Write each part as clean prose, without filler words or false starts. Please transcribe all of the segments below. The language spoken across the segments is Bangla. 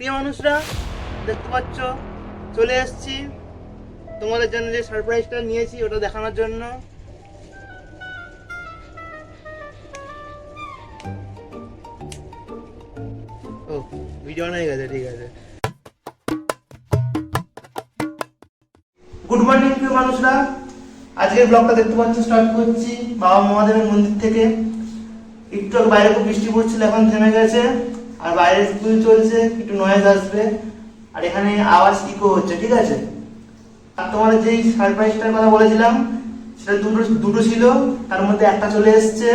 প্রিয় মানুষরা, দেখতে পাচ্ছ চলে এসেছি তোমাদের জন্য। যে সারপ্রাইজটা নিয়েছি ওটা দেখানোর জন্য। ও, ভিডিও অন হয়ে গেছে, ঠিক আছে। গুড মর্নিং প্রিয় মানুষরা, আজকের ব্লগটা দেখতে পাচ্ছ স্টার্ট করছি বাবা মহাদেবের মন্দির থেকে। একটু আগে বাইরে খুব বৃষ্টি পড়ছিল, এখন থেমে গেছে। আর বাইরে স্কুল চলছে, একটু নয়েজ আসবে আর এখানে আওয়াজ ইকো হচ্ছে, ঠিক আছে। আর তোমাদের যেই সারপ্রাইজটার কথা বলেছিলাম সেটা দুটো ছিল, তার মধ্যে একটা চলে এসছে।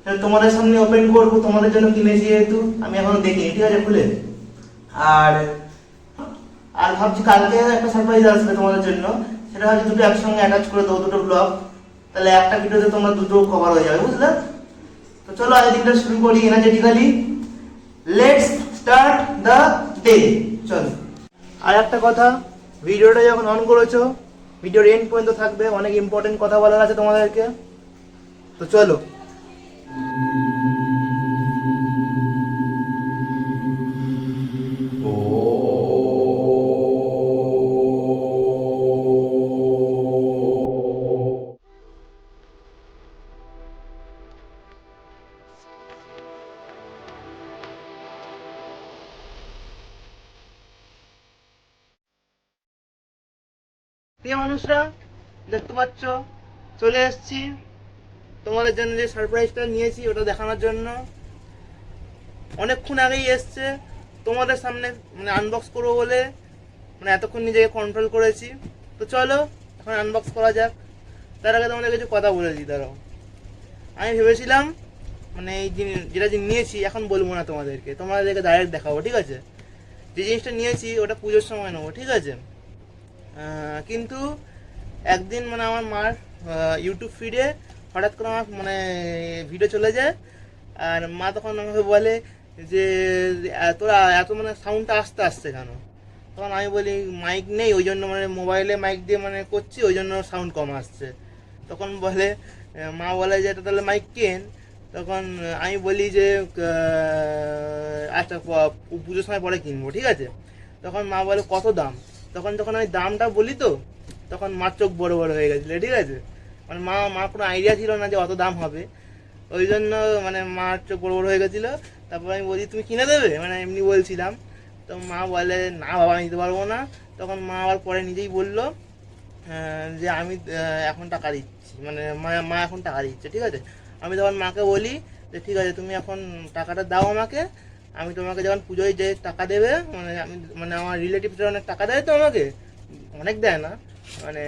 সেটা তোমাদের সামনে ওপেন করবো, তোমাদের জন্য কিনেছি যেহেতু। আমি এখনো দেখিনি, ঠিক আছে, খুলে। আর আর ভাবছি কালকে একটা সারপ্রাইজ আসবে তোমাদের জন্য, সেটা হচ্ছে দুটো একসঙ্গে অ্যাটাচ করে দেবো, দুটো ব্লগ। তাহলে একটা ভিডিওতে তোমরা দুটো কভার হয়ে যাবে, বুঝলে? তো চলো আজ দিনটা শুরু করি energetically. Let's start the day. চলো। আর একটা কথা, ভিডিওটা যখন অন করেছো ভিডিওর এন্ড পর্যন্ত থাকবে, অনেক ইম্পর্টেন্ট কথা বলার আছে তোমাদেরকে। তো চলো। প্রিয় মানুষরা, দেখতে পাচ্ছ চলে এসেছি তোমাদের জন্য। যে সারপ্রাইজটা নিয়েছি ওটা দেখানোর জন্য। অনেকক্ষণ আগেই এসছে তোমাদের সামনে, মানে আনবক্স করবো বলে, মানে এতক্ষণ নিজেকে কন্ট্রোল করেছি। তো চলো এখন আনবক্স করা যাক। তার আগে তোমাদের কিছু কথা বলেছি, দাঁড়াও। আমি ভেবেছিলাম মানে এই যেটা নিয়েছি এখন বলবো না তোমাদেরকে, তোমাদেরকে ডাইরেক্ট দেখাবো, ঠিক আছে। যে জিনিসটা নিয়েছি ওটা পুজোর সময় নেবো, ঠিক আছে। কিন্তু একদিন মানে আমার মার ইউটিউব ফিডে হঠাৎ করে আমার মানে ভিডিও চলে যায়। আর মা তখন আমাকে বলে যে তোরা এত মানে সাউন্ডটা আস্তে আসছে কেন। তখন আমি বলি মাইক নেই, ওই জন্য মানে মোবাইলে মাইক দিয়ে মানে করছি, ওই জন্য সাউন্ড কম আসছে। তখন বলে মা বলে যে এটা তাহলে মাইক কেন। তখন আমি বলি যে আচ্ছা পুজোর সময় পরে কিনবো, ঠিক আছে। তখন মা বলে কত দাম। তখন যখন আমি দামটা বলি তো তখন মার চোখ বড় বড় হয়ে গেছিলো, ঠিক আছে। মানে মার কোনো আইডিয়া ছিল না যে অত দাম হবে, ওই জন্য মানে মার চোখ বড় বড় হয়ে গেছিলো। তারপর আমি বলি তুমি কিনে দেবে, মানে এমনি বলছিলাম। তো মা বলে না বাবা আমি দিতে পারবো না। তখন মা আবার পরে নিজেই বললো যে আমি এখন টাকা দিচ্ছি, মানে মা এখন টাকা দিচ্ছে, ঠিক আছে। আমি তখন মাকে বলি যে ঠিক আছে তুমি এখন টাকাটা দাও আমাকে, আমি তোমাকে যখন পুজোয় যে টাকা দেবে, মানে আমি মানে আমার রিলেটিভসরা অনেক টাকা দেয় তো আমাকে, অনেক দেয় না, মানে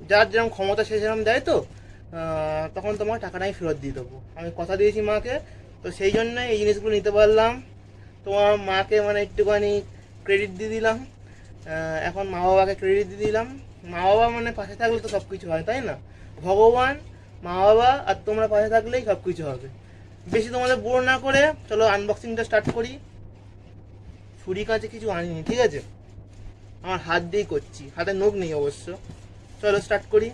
যার যেরকম ক্ষমতা সে সেরকম দেয় তো, তখন তোমার টাকাটা আমি ফেরত দিয়ে দেবো, আমি কথা দিয়েছি মাকে। তো সেই জন্য এই জিনিসগুলো নিতে পারলাম। তোমার মাকে মানে একটুখানি ক্রেডিট দিয়ে দিলাম। এখন মা বাবাকে ক্রেডিট দিয়ে দিলাম। মা বাবা মানে পাশে থাকলে তো সব কিছু হয়, তাই না? ভগবান, মা বাবা আর তোমরা পাশে থাকলেই সব কিছু হবে। বেশি তোমাদের বোর না করে চলো আনবক্সিংটা স্টার্ট করি। ছুরি কাঁচে কিছু আনিনি, ঠিক আছে, আমার হাত দিয়েই করছি, হাতে নখ নেই অবশ্য। চলো স্টার্ট করি।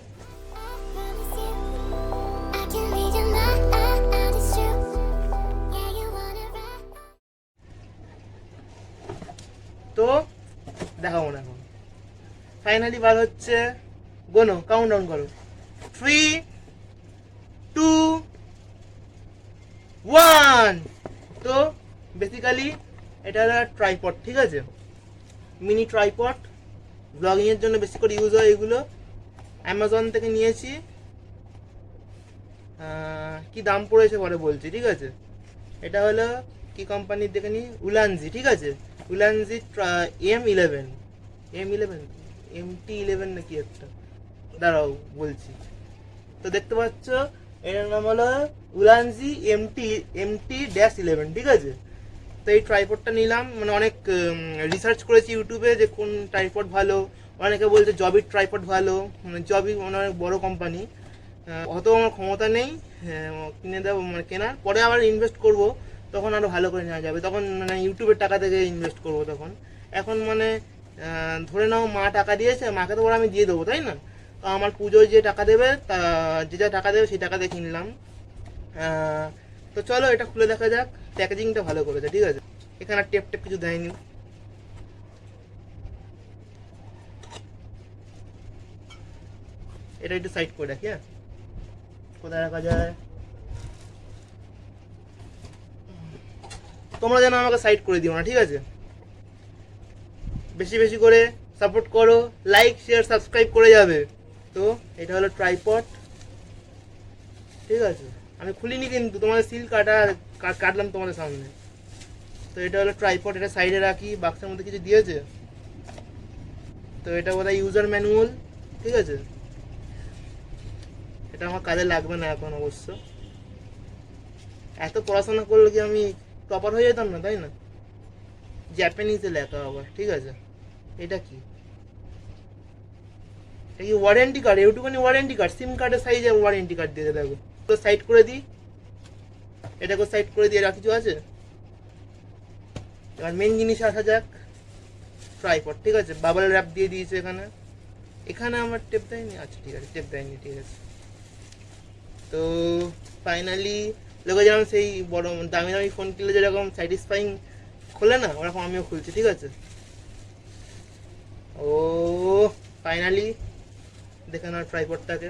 তো দেখাবো না এখন, ফাইনালি বার হচ্ছে। গোনো, কাউন্ট ডাউন করো। 3, 2, 1। তো বেসিক্যালি এটা হলো ট্রাইপড, ঠিক আছে, মিনি ট্রাইপড। ব্লগিংয়ের জন্য বেশি করে ইউজ হয় এগুলো। অ্যামাজন থেকে নিয়েছি। কি দাম পড়েছে পরে বলছি, ঠিক আছে। এটা হলো কি কোম্পানির দেখে নি, উলানজি, ঠিক আছে। উলানজি M11, MT11 নাকি একটা, দাঁড়াও বলছি। তো দেখতে পাচ্ছ এর নাম হলো উলানজি MT-11, ঠিক আছে। তো এই ট্রাইপডটা নিলাম, মানে অনেক রিসার্চ করেছি ইউটিউবে যে কোন ট্রাইপড ভালো। অনেকে বলছে জবির ট্রাইপড ভালো, মানে জবি মানে অনেক বড় কোম্পানি। অত আমার ক্ষমতা নেই কিনে দেবো, মানে কেনার পরে আবার ইনভেস্ট করব, তখন আরও ভালো করে নেওয়া যাবে। তখন মানে ইউটিউবের টাকা থেকে ইনভেস্ট করব তখন। এখন মানে ধরে নাও মা টাকা দিয়েছে, মাকে তো ওরা আমি দিয়ে দেবো, তাই না? তো আমার পুজোয় যে টাকা দেবে তা যে যা টাকা দেবে সেই টাকা দিয়ে কিনলাম। তো চলো এটা খুলে দেখা যাক। প্যাকেজিংটা ভালো করেছে, ঠিক আছে। এখানে টেপ টেপ কিছু দেয়নি। এটা একটু সাইড করে রাখি। হ্যাঁ, কোথায় রাখা যায়? তোমরা যেন আমাকে সাইড করে দিও না, ঠিক আছে? বেশি বেশি করে সাপোর্ট করো, লাইক শেয়ার সাবস্ক্রাইব করে যাবে। তো এটা হলো ট্রাইপড, ঠিক আছে? আমি খুলিনি কিন্তু, তোমাদের সিল কাটলাম তোমাদের সামনে। তো এটা হলো ট্রাইপড, এটা সাইডে রাখি। বাক্সের মধ্যে কিছু দিয়েছে, তো এটা বোধহয় ইউজার ম্যানুয়াল, ঠিক আছে? এটা আমার কাজে লাগবে না এখন অবশ্য। এত পড়াশোনা করলে কি আমি টপার হয়ে যেতাম না, তাই না? জাপানিজে লেখা আবার, ঠিক আছে? এটা কি? এটা কি ওয়ারেন্টি কার্ড? এইটুকুনি ওয়ারেন্টি কার্ড, সিম কার্ডের সাইজে ওয়ারেন্টি কার্ড দিয়ে দেখো। তো সাইড করে দিই, এটাকে সাইড করে দিয়ে, আর কিছু আছে? এবার মেন জিনিস আসা যাক, ট্রাইপড, ঠিক আছে? বাবল র্যাপ দিয়ে দিয়েছে এখানে। এখানে আমার টেপ দেয়নি, আচ্ছা ঠিক আছে, টেপ দেয়নি, ঠিক আছে। তো ফাইনালি লোকে যেরকম সেই বড় দামি দামি ফোন কিনলে যেরকম স্যাটিসফাইং খোলে না, ওরকম আমিও খুলছি, ঠিক আছে? ও ফাইনালি দেখে নাও ট্রাইপডটাকে।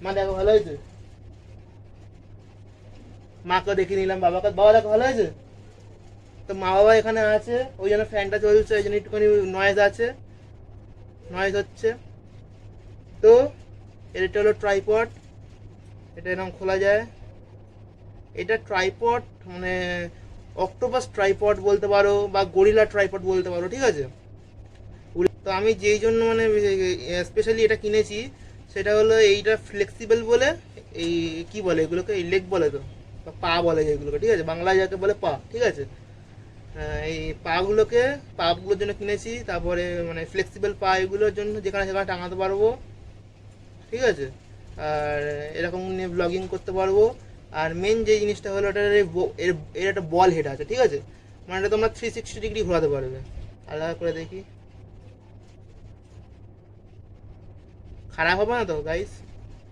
মা দেখো ভালো হয়েছে? মাকে দেখে নিলাম, বাবা দেখো ভালো হয়েছে? তো মা বাবা এখানে আছে, ওই জন্য ফ্যানটা চলছে, ওই জন্য একটুখানি নয়েজ আছে, নয়েজ হচ্ছে। তো এটা হলো ট্রাইপড, এটা এরকম খোলা যায়। এটা ট্রাইপড মানে অক্টোপাস ট্রাইপড বলতে পারো, বা গরিলা ট্রাইপড বলতে পারো, ঠিক আছে? তো আমি যেই জন্য মানে স্পেশালি এটা কিনেছি, সেটা হলো এইটা ফ্লেক্সিবল বলে। এই কি বলে এগুলোকে? এই লেগ বলে তো, বা পা বলে এগুলোকে, ঠিক আছে? বাংলায় যাকে বলে পা, ঠিক আছে? এই পাগুলোর জন্য কিনেছি। তারপরে মানে ফ্লেক্সিবল পা এগুলোর জন্য যেখানে সেখানে টাঙাতে পারবো, ঠিক আছে? আর এরকম নিয়ে ব্লগিং করতে পারবো। আর মেন যে জিনিসটা হলো, এর একটা বল হেড আছে, ঠিক আছে? মানে এটা তোমরা 360 ডিগ্রি ঘোরাতে পারবে। আলাদা করে দেখি, খারাপ হবে না তো গাইস?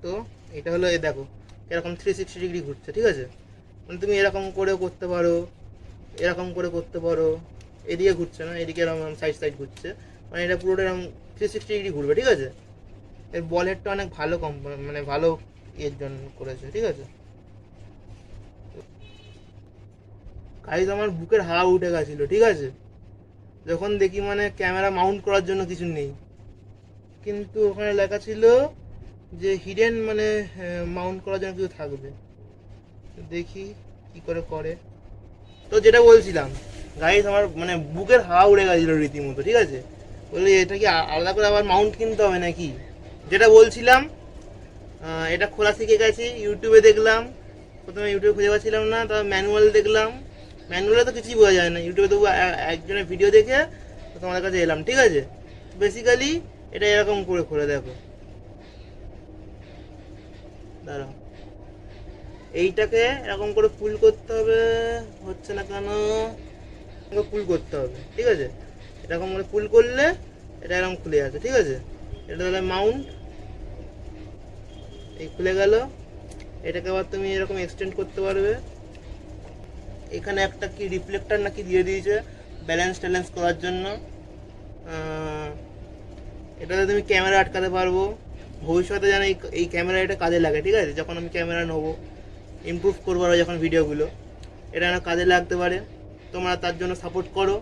তো এটা হলো, এ দেখো এরকম 360 ডিগ্রি ঘুরছে, ঠিক আছে? মানে তুমি এরকম করেও করতে পারো, এরকম করে করতে পারো। এদিকে ঘুরছে না, এদিকে এরকম সাইড সাইড ঘুরছে, মানে এটা পুরোটা এরকম 360 ডিগ্রি ঘুরবে, ঠিক আছে? এর বল হেডটা অনেক ভালো মানে ভালো এর জন্য করেছে, ঠিক আছে? গাইস আমার বুকের হাওয়া উঠে গেছিল, ঠিক আছে? যখন দেখি মানে ক্যামেরা মাউন্ট করার জন্য কিছু নেই, কিন্তু ওখানে লেখা ছিল যে হিডেন মানে মাউন্ট করার জন্য কিছু থাকবে। দেখি কি করে করে। তো যেটা বলছিলাম গাইস, আমার মানে বুকের হাওয়া উড়ে গেছিল রীতিমতো, ঠিক আছে? বললি এটা কি আলাদা করে আবার মাউন্ট কিনতে হবে নাকি? যেটা বলছিলাম, এটা খোলা শিখে গেছি, ইউটিউবে দেখলাম। প্রথমে ইউটিউবে খুঁজে পাচ্ছিলাম না, তারপর ম্যানুয়াল দেখলাম। ম্যানুয়ালে তো কিছুই বোঝা যায় না, ইউটিউবে তবু একজনের ভিডিও দেখে তোমাদের কাছে এলাম, ঠিক আছে? বেসিক্যালি এটা এরকম করে খুলে দেখো, দাঁড়াও, এইটাকে এরকম করে পুল করতে হবে। হচ্ছে না কেন? পুল করতে হবে, ঠিক আছে? এরকম করে পুল করলে এটা এরকম খুলে যাচ্ছে, ঠিক আছে? এটা তাহলে মাউন্ট, এই খুলে গেল। এটাকে আবার তুমি এরকম এক্সটেন্ড করতে পারবে। এখানে একটা কি রিফ্লেক্টর নাকি দিয়ে দিয়েছে ব্যালেন্স ট্যালেন্স করার জন্য। এটাতে তুমি ক্যামেরা আটকাতে পারবো। ভবিষ্যতে যেন এই ক্যামেরা এটা কাজে লাগে, ঠিক আছে? যখন আমি ক্যামেরা নেবো, ইমপ্রুভ করবো আরও যখন ভিডিওগুলো, এটা যেন কাজে লাগতে পারে। তোমরা তার জন্য সাপোর্ট করো,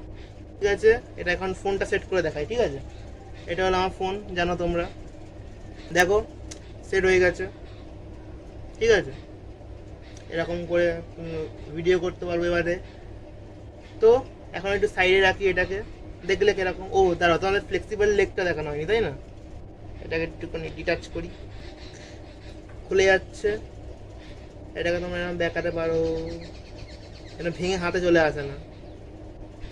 ঠিক আছে? এটা এখন ফোনটা সেট করে দেখাই, ঠিক আছে? এটা হলো আমার ফোন, জানো তোমরা। দেখো সেট হয়ে গেছে, ঠিক আছে? এরকম করে ভিডিও করতে পারবো এবারে। তো এখন একটু সাইডে রাখি এটাকে, দেখলে কিরকম। ও দাঁড়াও, তোমাদের ফ্লেক্সিবল লেগটা দেখানো হয়নি, তাই না? এটাকে একটুখানি ডিটাচ করি, খুলে যাচ্ছে। এটাকে তোমরা এরকম দেখাতে পারো, এটা ভেঙে হাতে চলে আসে না।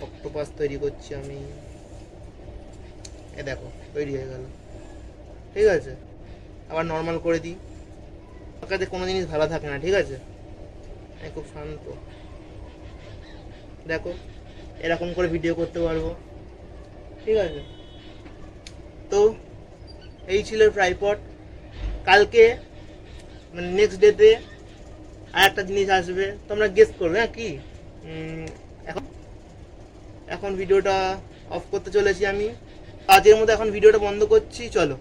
অক্টোপাস তৈরি করছি আমি, এ দেখো তৈরি হয়ে গেল, ঠিক আছে? আবার নর্মাল করে দিই। আমার কাছে কোনো জিনিস ভালো থাকে না, ঠিক আছে? আমি খুব শান্ত। দেখো এরকম করে ভিডিও করতে পারবো, ঠিক আছে? তো এই ছিল ট্রাইপড। কালকে মানে নেক্সট ডেতে আর একটা জিনিস আসবে, তোমরা গেস করবে। হ্যাঁ কি? এখন এখন ভিডিওটা অফ করতে চলেছি আমি। আজকের মতো এখন ভিডিওটা বন্ধ করছি, চলো।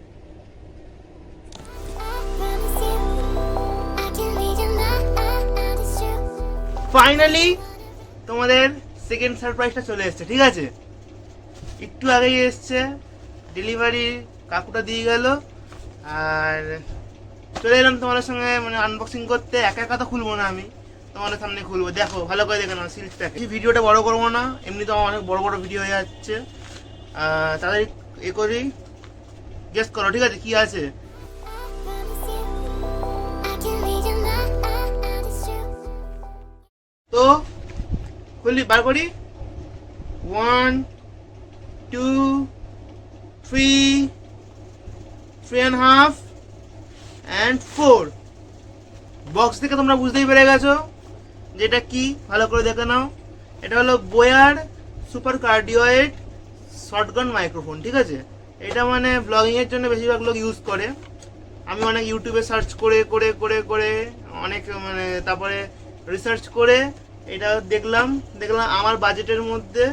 ফাইনালি তোমাদের সেকেন্ড সারপ্রাইজটা চলে এসছে, ঠিক আছে? একটু আগেই এসছে, ডেলিভারি কাকুটা দিয়ে গেল, আর চলে এলাম তোমাদের সঙ্গে মানে আনবক্সিং করতে। একা একা তো খুলবো না আমি, তোমাদের সামনে খুলবো। দেখো ভালো করে দেখে নাও সিল্ক প্যাক। এই ভিডিওটা বড় করবো না, এমনি তো অনেক বড় বড় ভিডিও হয়ে যাচ্ছে। তাদের এ করি, গেস করো, ঠিক আছে কি আছে? তো খুলি, বার করি। 1 2 3 3.5 and 4। বক্স থেকে তোমরা বুঝতেই পেরে গেছো যে এটা কি, ভালো করে দেখে নাও। এটা হলো বোয়ার সুপার কার্ডিওয়েড শর্টগান মাইক্রোফোন, ঠিক আছে? এটা মানে ব্লগিং এর জন্য বেশিরভাগ লোক ইউজ করে। আমি অনেক ইউটিউবে সার্চ করে করে করে করে অনেক মানে তারপরে রিসার্চ করে এটা দেখলাম আমার বাজেটের মধ্যে,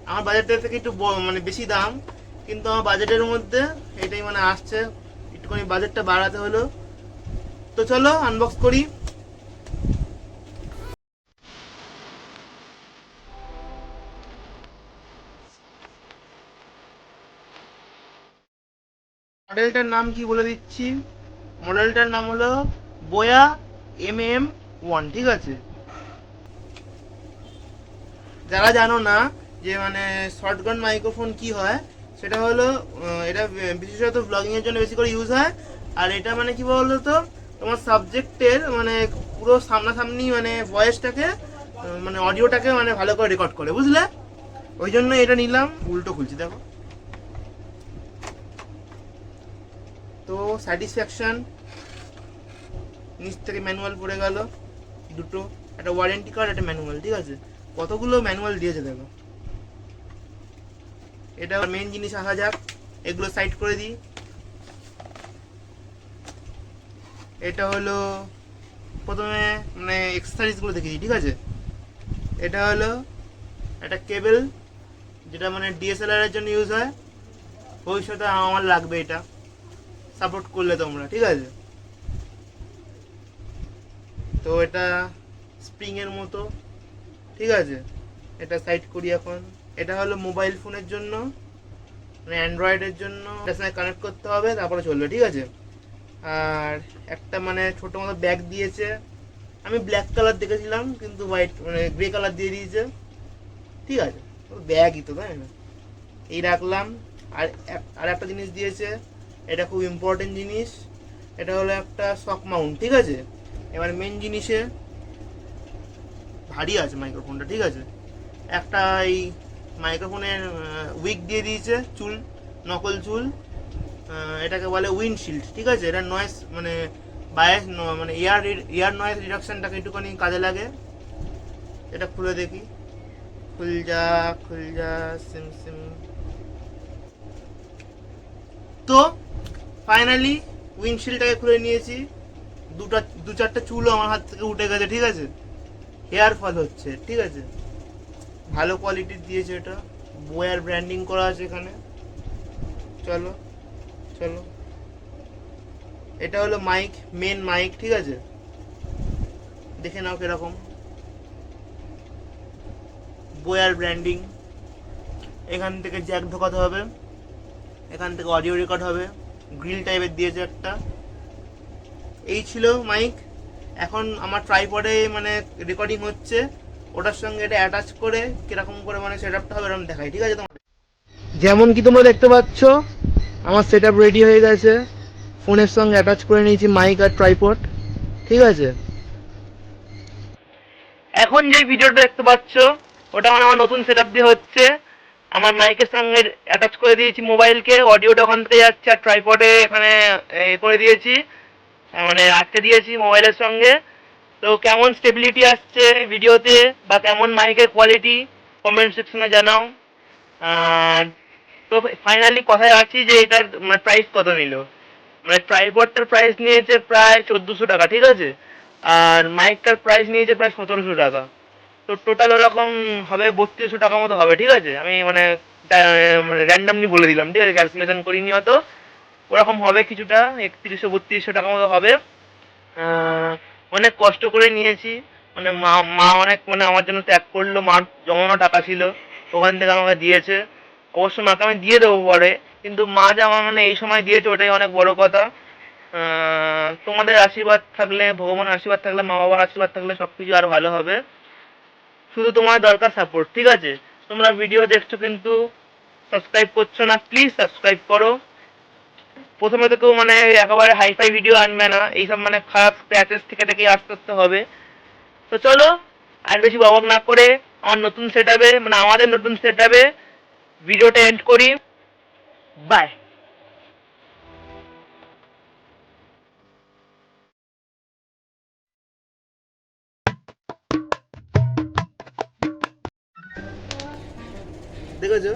আমার বাজেটের থেকে একটু মানে বেশি দাম, কিন্তু আমার বাজেটের মধ্যে এটাই মানে আসছে। একটুখানি বাজেটটা বাড়াতে হলো। তো চলো আনবক্স করি। মডেলটার নাম কি বলে দিচ্ছি, মডেলটার নাম হলো বোয়া MM1, ঠিক আছে? যারা জানো না যে মানে শর্টগান মাইক্রোফোন কি হয়, সেটা হলো এটা বিশেষত ব্লগিং এর জন্য বেশি করে ইউজ হয়। আর এটা মানে কি বলতো, তো তোমার সাবজেক্টের মানে পুরো সামনাসামনি মানে ভয়েসটাকে মানে অডিওটাকে মানে ভালো করে রেকর্ড করে, বুঝলে? ওই জন্য এটা নিলাম। উল্টো খুলছি, দেখো। তো স্যাটিসফ্যাকশন, নিচ থেকে ম্যানুয়াল পড়ে গেল দুটো, একটা ওয়ারেন্টি কার্ড, একটা ম্যানুয়াল, ঠিক আছে? কতগুলো ম্যানুয়াল দিয়েছে দেখো। এটা মেন জিনিস, আসা যাক। এগুলো সাইড করে দিই। এটা হলো প্রথমে মানে এক্সারসাইজগুলো দেখে দিই, ঠিক আছে? এটা হলো একটা কেবল, যেটা মানে DSLR এর জন্য ইউজ হয়। ভবিষ্যতে আমার লাগবে, এটা সাপোর্ট করলে তোমরা, ঠিক আছে? তো এটা স্প্রিং এর মতো, ঠিক আছে? এটা সাইড করি এখন। এটা হলো মোবাইল ফোনের জন্য, মানে অ্যান্ড্রয়েডের জন্য। এটার সঙ্গে কানেক্ট করতে হবে, তারপরে চলবে, ঠিক আছে? আর একটা মানে ছোট মতো ব্যাগ দিয়েছে। আমি ব্ল্যাক কালার দেখেছিলাম, কিন্তু হোয়াইট মানে গ্রে কালার দিয়ে দিয়েছে, ঠিক আছে? ব্যাগই তো, তাই না? এই রাখলাম। আর আর একটা জিনিস দিয়েছে, এটা খুব ইম্পর্টেন্ট জিনিস। এটা হলো একটা শক মাউন্ট, ঠিক আছে? এবার মেন জিনিসে ভারী আছে মাইক্রোফোনটা, ঠিক আছে? একটা এই মাইক্রোফোনের উইক দিয়ে দিয়েছে, চুল, নকল চুল। এটাকে বলে উইন্ডশিল্ড, ঠিক আছে? এটা নয়েজ মানে বায়াস মানে এয়ার নয়েজ রিডাকশনটাকে একটুখানি কাজে লাগে। এটা খুলে দেখি, খুল যা সিম সিম। তো ফাইনালি উইন্ডশিল্ডটাকে খুলে নিয়েছি। দু চারটে চুলও আমার হাত থেকে উঠে গেছে, ঠিক আছে? হেয়ার ফল হচ্ছে, ঠিক আছে? ভালো কোয়ালিটির দিয়েছে এটা, বোয়ার ব্র্যান্ডিং করা আছে এখানে। চলো চলো, এটা হলো মাইক, মেন মাইক, ঠিক আছে? দেখে নাও কিরকম, বোয়ার ব্র্যান্ডিং। এখান থেকে জ্যাক ঢোকাতে হবে, এখান থেকে অডিও রেকর্ড হবে। গ্রিল টাইপের দিয়েছে একটা। এই ছিল মাইক। এখন আমার ট্রাইপডে মানে রেকর্ডিং হচ্ছে, ওটার সঙ্গে এটা অ্যাটাচ করে কিরকম করে মানে সেট আপটা হবে এরকম দেখাই, ঠিক আছে? তোমাদের যেমন কি তোমরা দেখতে পাচ্ছ, আমার সেট আপ রেডি হয়ে গেছে। ফোনের সঙ্গে অ্যাটাচ করে নিয়েছি মাইক আর ট্রাইপড, ঠিক আছে? এখন যে ভিডিওটা দেখতে পাচ্ছ, ওটা মানে আমার নতুন সেট আপ দিয়ে হচ্ছে। আমার মাইকের সঙ্গে অ্যাটাচ করে দিয়েছি মোবাইলকে, অডিওটা ওখান থেকে যাচ্ছে, আর ট্রাইপডে এখানে এ করে দিয়েছি, মানে আটকে দিয়েছি মোবাইলের সঙ্গে। তো কেমন স্টেবিলিটি আসছে ভিডিওতে বা কেমন মাইকের কোয়ালিটি, কমেন্ট সেকশনে জানাও। তো ফাইনালি কথায় আছি যে এটার প্রাইস কত নিল। মানে ট্রাইপডটার প্রাইস নিয়েছে প্রায় 1400 টাকা, ঠিক আছে? আর মাইকটার প্রাইস নিয়েছে প্রায় 1700 টাকা। তো টোটাল ওরকম হবে 3200 টাকা মতো হবে, ঠিক আছে? আমি মানে র্যান্ডামলি বলে দিলাম, ঠিক আছে? ক্যালকুলেশন করিনি অত। ওরকম হবে কিছুটা, 3100-3200 টাকা মতো হবে। আহ, অনেক কষ্ট করে নিয়েছি, মানে মা মা অনেক মানে আমার জন্য ত্যাগ করলো, মার জমানো টাকা ছিল, ওখান থেকে আমাকে দিয়েছে। অবশ্য মাকে আমি দিয়ে দেবো পরে, কিন্তু মা যে আমার মানে এই সময় দিয়েছে ওটাই অনেক বড় কথা। তোমাদের আশীর্বাদ থাকলে, ভগবানের আশীর্বাদ থাকলে, মা বাবার আশীর্বাদ থাকলে সবকিছু আরো ভালো হবে। শুধু তোমার দরকার সাপোর্ট, ঠিক আছে? তোমরা ভিডিও দেখছো কিন্তু সাবস্ক্রাইব করছো না, প্লিজ সাবস্ক্রাইব করো। প্রথমে তো কেউ মানে একেবারে হাইফাই ভিডিও আনবে না, এইসব মানে খারাপ স্ক্র্যাচেস থেকে থেকে আস্তে আস্তে হবে। তো চলো, আর বেশি বকবক না করে আমার নতুন সেট আপে, মানে আমাদের নতুন সেট আপে ভিডিওটা এন্ড করি। বাই। দেখেছো?